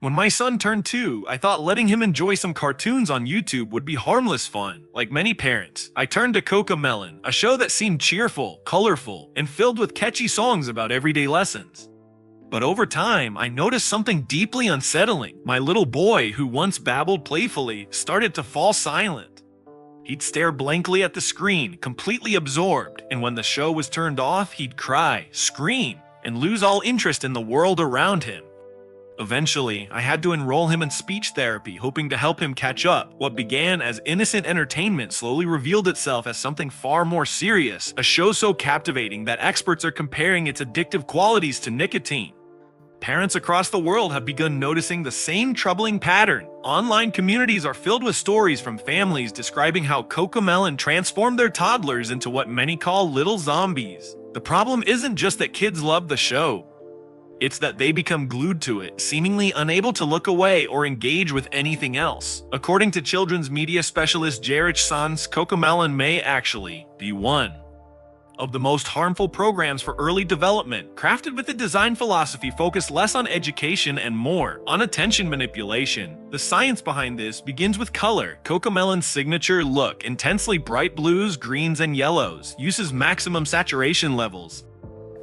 When my son turned 2, I thought letting him enjoy some cartoons on YouTube would be harmless fun. Like many parents, I turned to Cocomelon, a show that seemed cheerful, colorful, and filled with catchy songs about everyday lessons. But over time, I noticed something deeply unsettling. My little boy, who once babbled playfully, started to fall silent. He'd stare blankly at the screen, completely absorbed, and when the show was turned off, he'd cry, scream, and lose all interest in the world around him. Eventually, I had to enroll him in speech therapy, hoping to help him catch up. What began as innocent entertainment slowly revealed itself as something far more serious, a show so captivating that experts are comparing its addictive qualities to nicotine. Parents across the world have begun noticing the same troubling pattern. Online communities are filled with stories from families describing how Cocomelon transformed their toddlers into what many call little zombies. The problem isn't just that kids love the show. It's that they become glued to it, seemingly unable to look away or engage with anything else. According to children's media specialist Jarich Sans, Cocomelon may actually be one of the most harmful programs for early development, crafted with a design philosophy focused less on education and more on attention manipulation. The science behind this begins with color. Cocomelon's signature look, intensely bright blues, greens, and yellows, uses maximum saturation levels.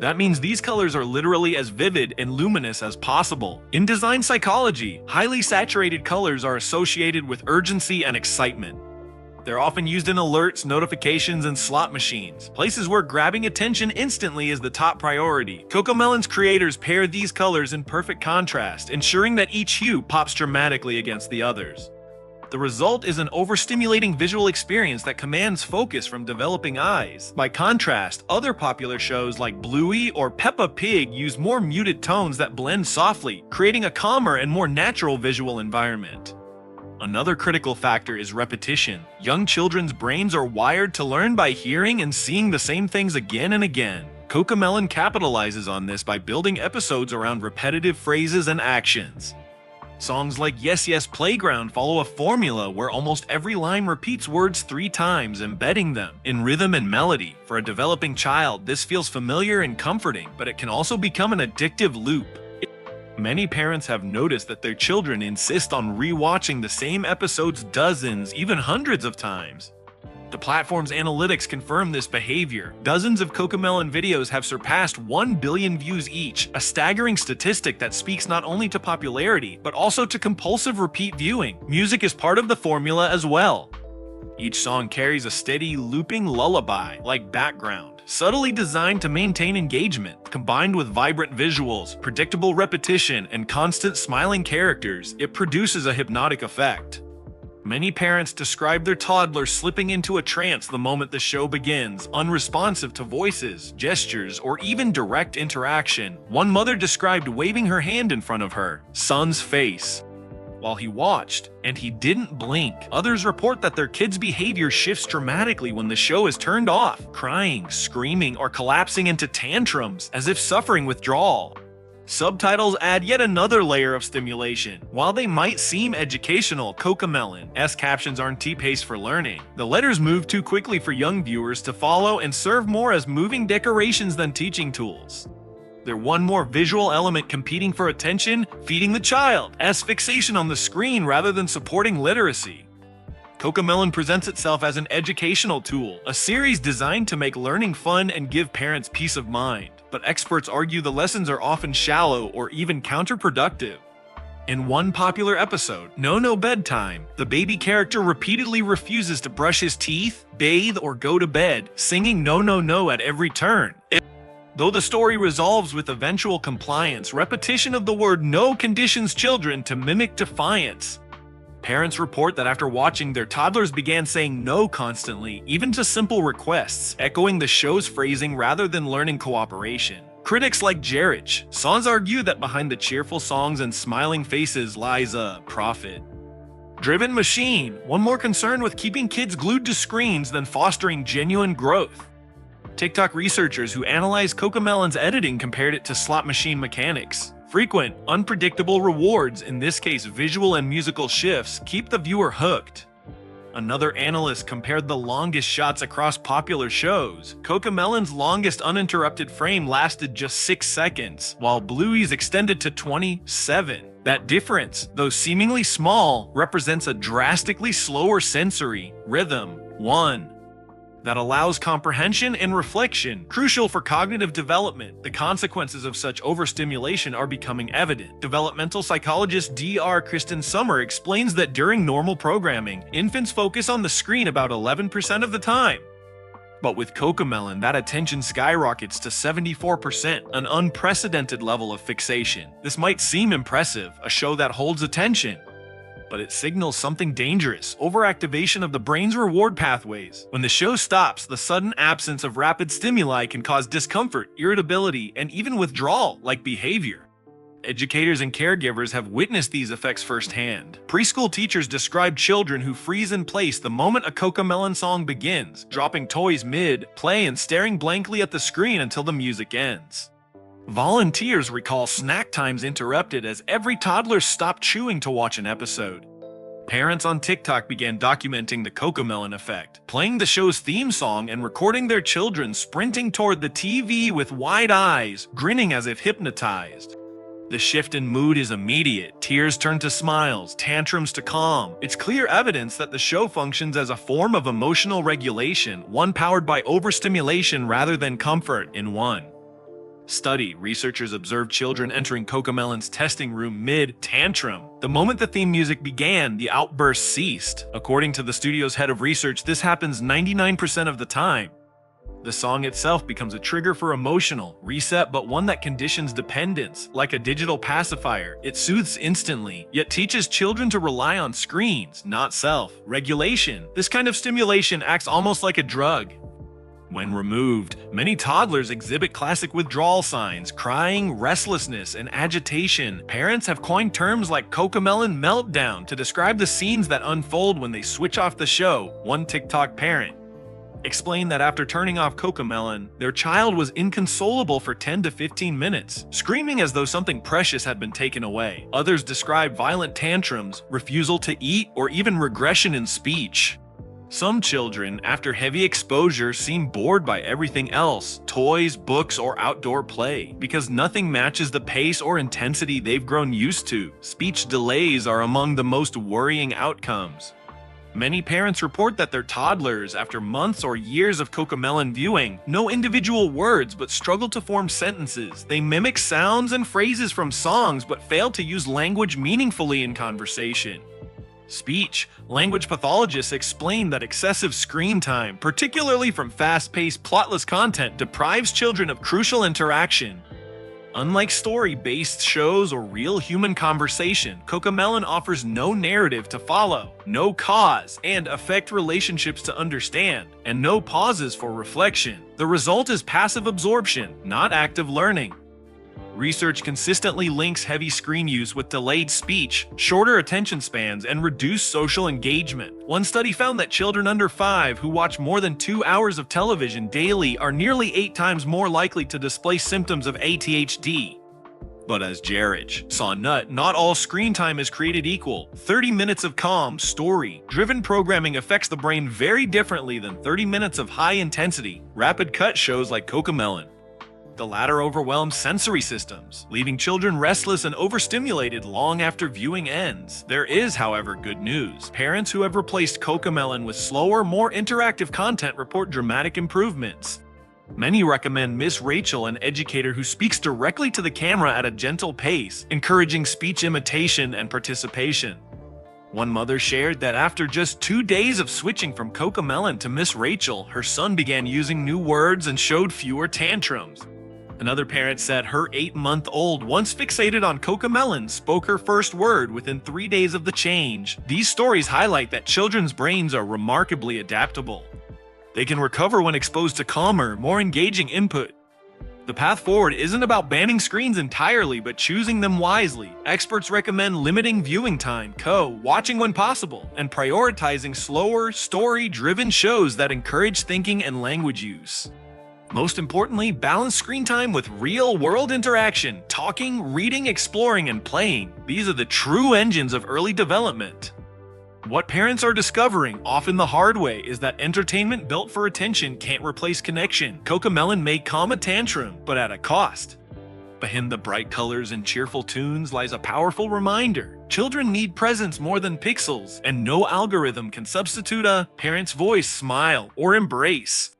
That means these colors are literally as vivid and luminous as possible. In design psychology, highly saturated colors are associated with urgency and excitement. They're often used in alerts, notifications, and slot machines, places where grabbing attention instantly is the top priority. Cocomelon's creators pair these colors in perfect contrast, ensuring that each hue pops dramatically against the others. The result is an overstimulating visual experience that commands focus from developing eyes. By contrast, other popular shows like Bluey or Peppa Pig use more muted tones that blend softly, creating a calmer and more natural visual environment. Another critical factor is repetition. Young children's brains are wired to learn by hearing and seeing the same things again and again. Cocomelon capitalizes on this by building episodes around repetitive phrases and actions. Songs like Yes Yes Playground follow a formula where almost every line repeats words 3 times, embedding them in rhythm and melody. For a developing child, this feels familiar and comforting, but it can also become an addictive loop. Many parents have noticed that their children insist on rewatching the same episodes dozens, even hundreds of times. The platform's analytics confirm this behavior. Dozens of Cocomelon videos have surpassed 1 billion views each, a staggering statistic that speaks not only to popularity, but also to compulsive repeat viewing. Music is part of the formula as well. Each song carries a steady, looping lullaby-like background, subtly designed to maintain engagement. Combined with vibrant visuals, predictable repetition, and constant smiling characters, it produces a hypnotic effect. Many parents describe their toddler slipping into a trance the moment the show begins, unresponsive to voices, gestures, or even direct interaction. One mother described waving her hand in front of her son's face while he watched, and he didn't blink. Others report that their kid's behavior shifts dramatically when the show is turned off, crying, screaming, or collapsing into tantrums as if suffering withdrawal. Subtitles add yet another layer of stimulation. While they might seem educational, Cocomelon's captions aren't paced for learning. The letters move too quickly for young viewers to follow and serve more as moving decorations than teaching tools. They're one more visual element competing for attention, feeding the child as fixation on the screen rather than supporting literacy. Cocomelon presents itself as an educational tool, a series designed to make learning fun and give parents peace of mind. But experts argue the lessons are often shallow or even counterproductive. In one popular episode, No No Bedtime, the baby character repeatedly refuses to brush his teeth, bathe, or go to bed, singing no no no at every turn. Though the story resolves with eventual compliance, repetition of the word no conditions children to mimic defiance. Parents report that after watching, their toddlers began saying no constantly, even to simple requests, echoing the show's phrasing rather than learning cooperation. Critics like Jarich Sans argue that behind the cheerful songs and smiling faces lies a profit-driven machine, one more concerned with keeping kids glued to screens than fostering genuine growth. TikTok researchers who analyzed Cocomelon's editing compared it to slot machine mechanics. Frequent, unpredictable rewards, in this case visual and musical shifts, keep the viewer hooked. Another analyst compared the longest shots across popular shows. Cocomelon's longest uninterrupted frame lasted just 6 seconds, while Bluey's extended to 27. That difference, though seemingly small, represents a drastically slower sensory rhythm. 1. That allows comprehension and reflection, crucial for cognitive development. The consequences of such overstimulation are becoming evident. Developmental psychologist Dr. Kristen Summer explains that during normal programming, infants focus on the screen about 11% of the time. But with Cocomelon, that attention skyrockets to 74%, an unprecedented level of fixation. This might seem impressive, a show that holds attention, but it signals something dangerous: overactivation of the brain's reward pathways. When the show stops, the sudden absence of rapid stimuli can cause discomfort, irritability, and even withdrawal-like behavior. Educators and caregivers have witnessed these effects firsthand. Preschool teachers describe children who freeze in place the moment a Cocomelon song begins, dropping toys mid-play and staring blankly at the screen until the music ends. Volunteers recall snack times interrupted as every toddler stopped chewing to watch an episode. Parents on TikTok began documenting the Cocomelon effect, playing the show's theme song and recording their children sprinting toward the TV with wide eyes, grinning as if hypnotized. The shift in mood is immediate. Tears turn to smiles, tantrums to calm. It's clear evidence that the show functions as a form of emotional regulation, one powered by overstimulation rather than comfort. In one study, researchers observed children entering Cocomelon's testing room mid-tantrum. The moment the theme music began, the outburst ceased. According to the studio's head of research, this happens 99% of the time. The song itself becomes a trigger for emotional reset, but one that conditions dependence. Like a digital pacifier, it soothes instantly, yet teaches children to rely on screens, not self-regulation. This kind of stimulation acts almost like a drug. When removed, many toddlers exhibit classic withdrawal signs: crying, restlessness, and agitation. Parents have coined terms like Cocomelon meltdown to describe the scenes that unfold when they switch off the show. One TikTok parent explained that after turning off Cocomelon, their child was inconsolable for 10 to 15 minutes, screaming as though something precious had been taken away. Others describe violent tantrums, refusal to eat, or even regression in speech. Some children, after heavy exposure, seem bored by everything else: toys, books, or outdoor play, because nothing matches the pace or intensity they've grown used to. Speech delays are among the most worrying outcomes. Many parents report that their toddlers, after months or years of Cocomelon viewing, know individual words but struggle to form sentences. They mimic sounds and phrases from songs but fail to use language meaningfully in conversation. Speech language pathologists explain that excessive screen time, particularly from fast-paced, plotless content, deprives children of crucial interaction. Unlike story-based shows or real human conversation, Cocomelon offers no narrative to follow, no cause and effect relationships to understand, and no pauses for reflection. The result is passive absorption, not active learning. Research consistently links heavy screen use with delayed speech, shorter attention spans, and reduced social engagement. One study found that children under 5 who watch more than 2 hours of television daily are nearly 8 times more likely to display symptoms of ADHD. But as Jarrett saw, not all screen time is created equal. 30 minutes of calm, story-driven programming affects the brain very differently than 30 minutes of high-intensity, rapid-cut shows like Cocomelon. The latter overwhelms sensory systems, leaving children restless and overstimulated long after viewing ends. There is, however, good news. Parents who have replaced Cocomelon with slower, more interactive content report dramatic improvements. Many recommend Miss Rachel, an educator who speaks directly to the camera at a gentle pace, encouraging speech imitation and participation. One mother shared that after just 2 days of switching from Cocomelon to Miss Rachel, her son began using new words and showed fewer tantrums. Another parent said her 8-month-old, once fixated on Cocomelon, spoke her first word within 3 days of the change. These stories highlight that children's brains are remarkably adaptable. They can recover when exposed to calmer, more engaging input. The path forward isn't about banning screens entirely, but choosing them wisely. Experts recommend limiting viewing time, watching when possible, and prioritizing slower, story-driven shows that encourage thinking and language use. Most importantly, balance screen time with real-world interaction, talking, reading, exploring, and playing. These are the true engines of early development. What parents are discovering, often the hard way, is that entertainment built for attention can't replace connection. Cocomelon may calm a tantrum, but at a cost. Behind the bright colors and cheerful tunes lies a powerful reminder. Children need presence more than pixels, and no algorithm can substitute a parent's voice, smile, or embrace.